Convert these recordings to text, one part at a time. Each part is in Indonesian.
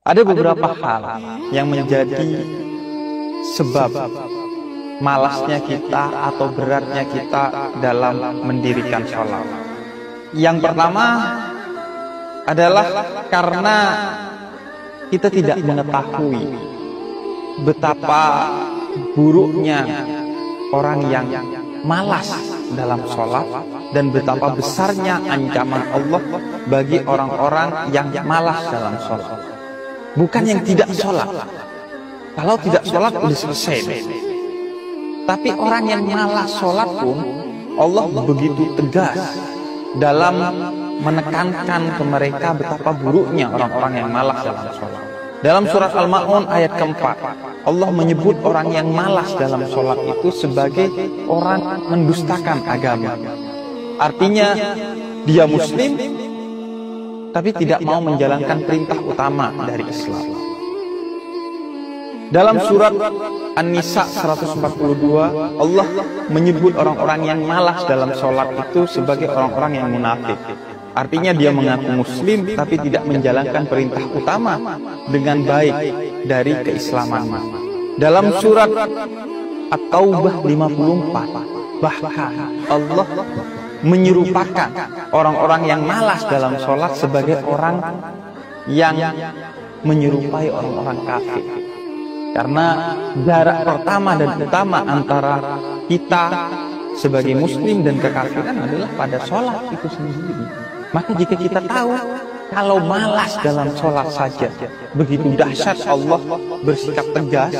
Ada beberapa hal yang menjadi sebab malasnya kita atau beratnya kita dalam mendirikan sholat. Yang pertama adalah karena kita tidak mengetahui betapa buruknya orang yang malas dalam sholat dan betapa besarnya ancaman Allah bagi orang-orang yang malas dalam sholat. Bukan yang tidak sholat. Kalau tidak sholat sudah selesai. Tapi orang yang malas sholat pun Allah begitu tegas dalam menekankan ke mereka betapa buruknya orang-orang yang malas dalam sholat. Dalam surat Al-Ma'un ayat keempat, Allah menyebut orang yang malas dalam sholat itu sebagai orang mendustakan agama. Artinya dia muslim tapi tidak mau menjalankan perintah utama dari Islam. Dalam surat An-Nisa 142, Allah menyebut orang-orang yang malas dalam sholat itu sebagai orang-orang yang munafik. Artinya dia mengaku muslim tapi tidak menjalankan perintah utama dengan baik dari keislaman. Dalam surat At-Taubah 54, bahkan Allah menyerupakan orang-orang yang malas dalam sholat sebagai orang yang menyerupai orang-orang kafir. Karena jarak pertama dan utama antara kita sebagai muslim dan kekafiran adalah pada sholat itu sendiri. Maka jika kita tahu kalau malas dalam sholat saja begitu dahsyat Allah bersikap tegas,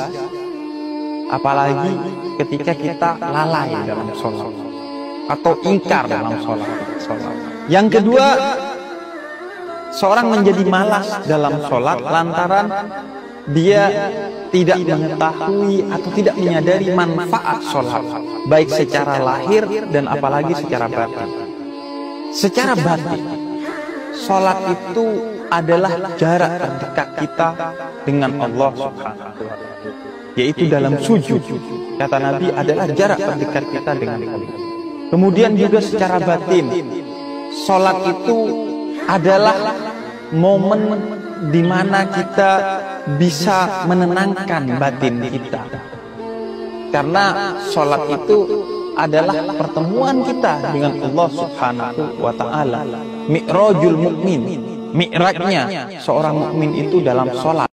apalagi ketika kita lalai dalam sholat atau ingkar dalam sholat. Yang kedua, seorang menjadi malas dalam sholat lantaran dia tidak mengetahui atau tidak menyadari manfaat sholat, baik secara lahir dan apalagi secara batin. Secara batin, sholat itu adalah jarak terdekat kita dengan Allah Subhanahu wa Ta'ala, yaitu dalam sujud. Kata Nabi adalah jarak terdekat kita dengan Allah. Kemudian juga secara batin, sholat itu adalah momen di mana kita bisa menenangkan batin kita. Karena sholat itu adalah pertemuan kita dengan Allah Subhanahu wa Ta'ala. Mi'rajul mukmin, mi'rajnya seorang mukmin itu dalam sholat.